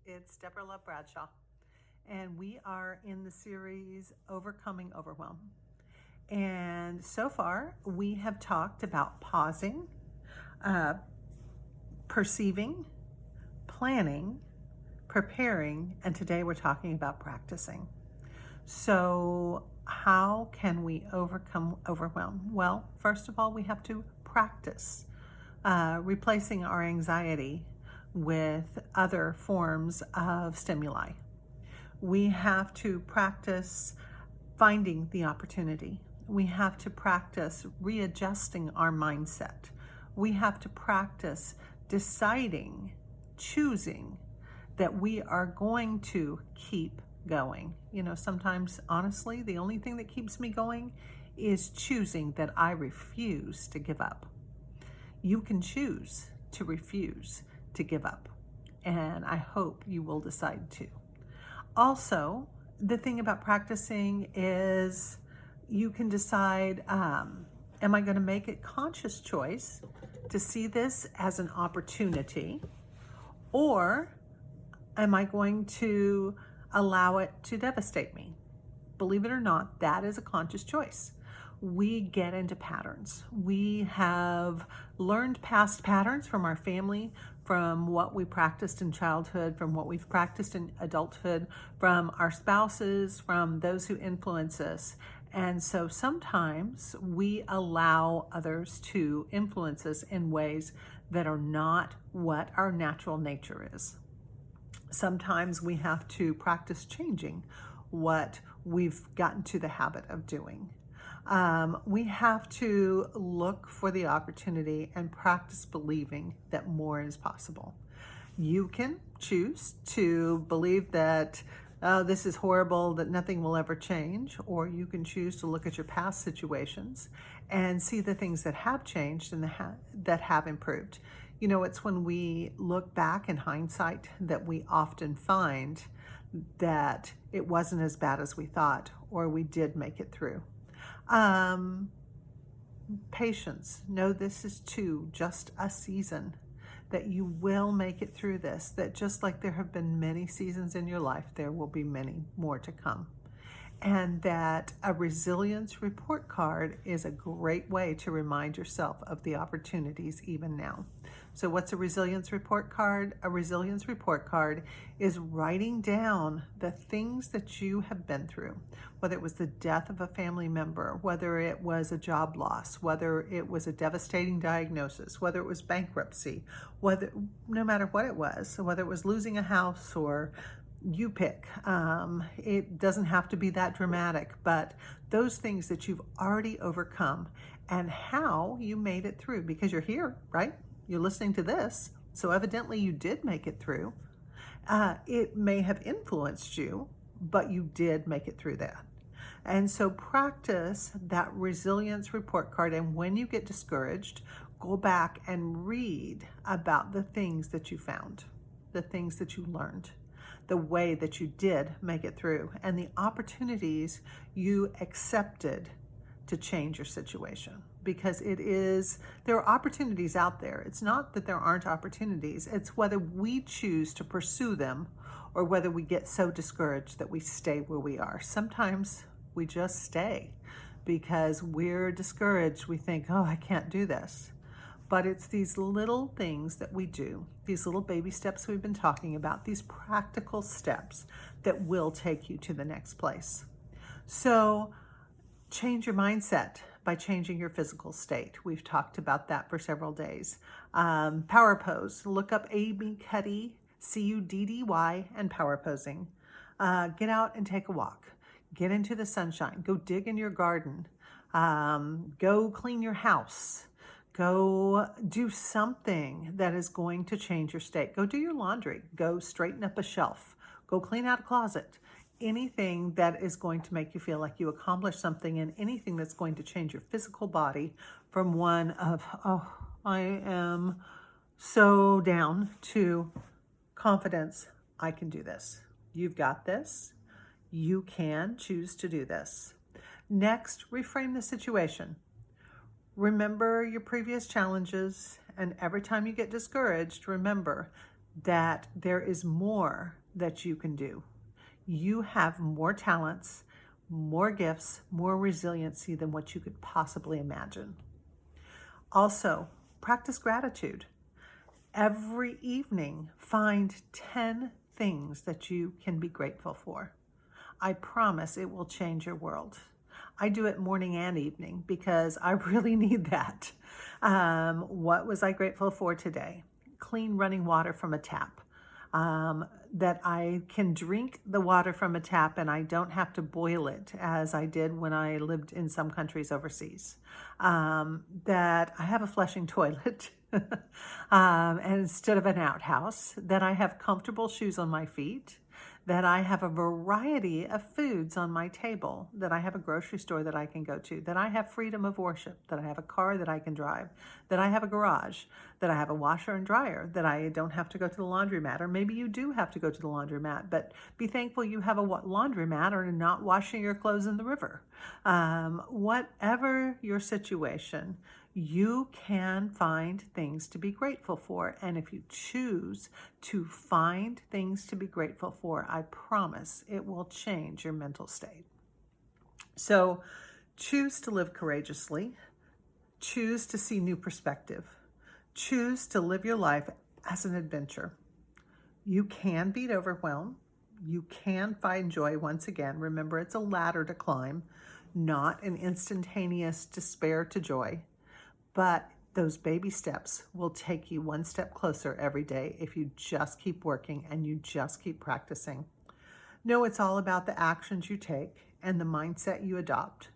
It's Deborah Love Bradshaw, and we are in the series Overcoming Overwhelm. And so far, we have talked about pausing, perceiving, planning, preparing, and today we're talking about practicing. So, how can we overcome overwhelm? Well, first of all, we have to practice replacing our anxiety with other forms of stimuli. We have to practice finding the opportunity. We have to practice readjusting our mindset. We have to practice deciding, choosing that we are going to keep going. Sometimes, honestly, the only thing that keeps me going is choosing that I refuse to give up. You can choose to refuse to give up, and I hope you will decide to. Also, the thing about practicing is you can decide, am I going to make a conscious choice to see this as an opportunity, or am I going to allow it to devastate me? Believe it or not, that is a conscious choice. We get into patterns. We have learned past patterns from our family, from what we practiced in childhood, from what we've practiced in adulthood, from our spouses, from those who influence us. And so sometimes we allow others to influence us in ways that are not what our natural nature is. Sometimes we have to practice changing what we've gotten to the habit of doing. We have to look for the opportunity and practice believing that more is possible. You can choose to believe that this is horrible, that nothing will ever change, or you can choose to look at your past situations and see the things that have changed and that have improved. It's when we look back in hindsight that we often find that it wasn't as bad as we thought, or we did make it through. Patience. Know this is too just a season, that you will make it through this, that just like there have been many seasons in your life, there will be many more to come. And that a resilience report card is a great way to remind yourself of the opportunities even now. So what's a resilience report card? A resilience report card is writing down the things that you have been through, whether it was the death of a family member, whether it was a job loss, whether it was a devastating diagnosis, whether it was bankruptcy, no matter what it was, so whether it was losing a house or you pick. It doesn't have to be that dramatic, but those things that you've already overcome and how you made it through, because you're here, right? You're listening to this, so evidently you did make it through. It may have influenced you, but you did make it through that. And so practice that resilience report card, and when you get discouraged, go back and read about the things that you found, the things that you learned, the way that you did make it through, and the opportunities you accepted to change your situation. Because there are opportunities out there. It's not that there aren't opportunities. It's whether we choose to pursue them or whether we get so discouraged that we stay where we are. Sometimes we just stay because we're discouraged. We think, oh, I can't do this. But it's these little things that we do, these little baby steps we've been talking about, these practical steps that will take you to the next place. So change your mindset by changing your physical state. We've talked about that for several days. Power pose. Look up Amy Cuddy, Cuddy, and power posing. Get out and take a walk. Get into the sunshine. Go dig in your garden. Go clean your house. Go do something that is going to change your state. Go do your laundry. Go straighten up a shelf. Go clean out a closet. Anything that is going to make you feel like you accomplished something, and anything that's going to change your physical body from one of, oh, I am so down, to confidence. I can do this. You've got this. You can choose to do this. Next, reframe the situation. Remember your previous challenges, and every time you get discouraged, remember that there is more that you can do. You have more talents, more gifts, more resiliency than what you could possibly imagine. Also, practice gratitude. Every evening, find 10 things that you can be grateful for. I promise it will change your world. I do it morning and evening because I really need that. What was I grateful for today? Clean running water from a tap. That I can drink the water from a tap and I don't have to boil it as I did when I lived in some countries overseas. That I have a flushing toilet and instead of an outhouse. That I have comfortable shoes on my feet. That I have a variety of foods on my table, that I have a grocery store that I can go to, that I have freedom of worship, that I have a car that I can drive, that I have a garage, that I have a washer and dryer, that I don't have to go to the laundromat, or maybe you do have to go to the laundromat, but be thankful you have a laundromat or not washing your clothes in the river. Whatever your situation, you can find things to be grateful for. And if you choose to find things to be grateful for, I promise it will change your mental state. So choose to live courageously. Choose to see new perspective. Choose to live your life as an adventure. You can beat overwhelm. You can find joy once again. Remember, it's a ladder to climb, not an instantaneous despair to joy. But those baby steps will take you one step closer every day if you just keep working and you just keep practicing. Know it's all about the actions you take and the mindset you adopt.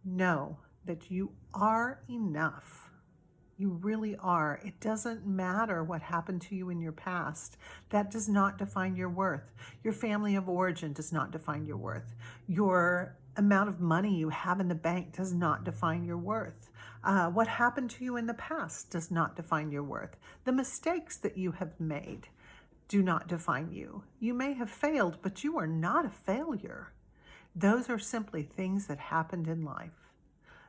Know that you are enough. You really are. It doesn't matter what happened to you in your past. That does not define your worth. Your family of origin does not define your worth. Your amount of money you have in the bank does not define your worth. What happened to you in the past does not define your worth. The mistakes that you have made do not define you. You may have failed, but you are not a failure. Those are simply things that happened in life.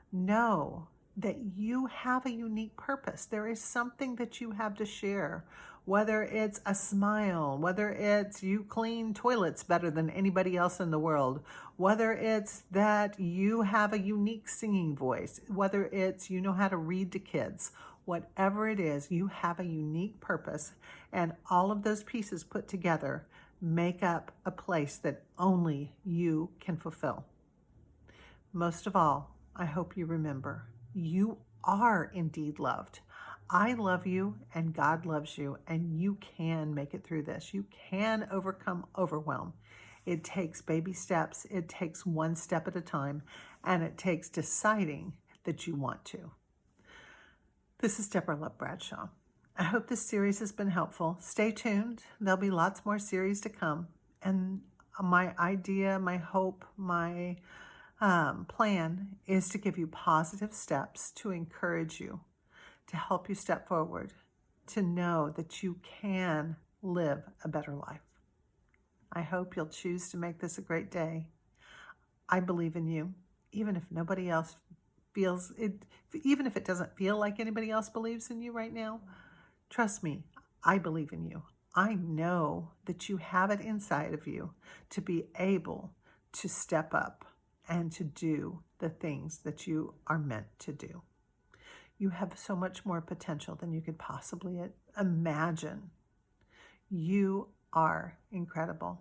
Know that you have a unique purpose. There is something that you have to share, whether it's a smile, whether it's you clean toilets better than anybody else in the world, whether it's that you have a unique singing voice, whether it's you know how to read to kids, whatever it is, you have a unique purpose, and all of those pieces put together make up a place that only you can fulfill. Most of all, I hope you remember, you are indeed loved. I love you and God loves you, and you can make it through this. You can overcome overwhelm. It takes baby steps. It takes one step at a time, and it takes deciding that you want to. This is Deborah Love Bradshaw. I hope this series has been helpful. Stay tuned. There'll be lots more series to come. And my idea, my hope, my plan is to give you positive steps to encourage you, to help you step forward, to know that you can live a better life. I hope you'll choose to make this a great day. I believe in you, even if nobody else feels it, even if it doesn't feel like anybody else believes in you right now. Trust me, I believe in you. I know that you have it inside of you to be able to step up and to do the things that you are meant to do. You have so much more potential than you could possibly imagine. You are incredible.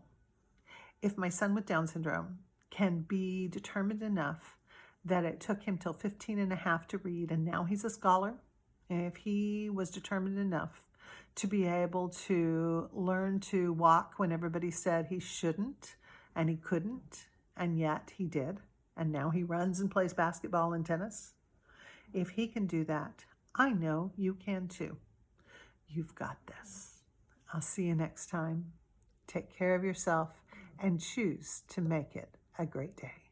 If my son with Down syndrome can be determined enough that it took him till 15 and a half to read, and now he's a scholar, if he was determined enough to be able to learn to walk when everybody said he shouldn't and he couldn't, and yet he did, and now he runs and plays basketball and tennis. If he can do that, I know you can too. You've got this. I'll see you next time. Take care of yourself and choose to make it a great day.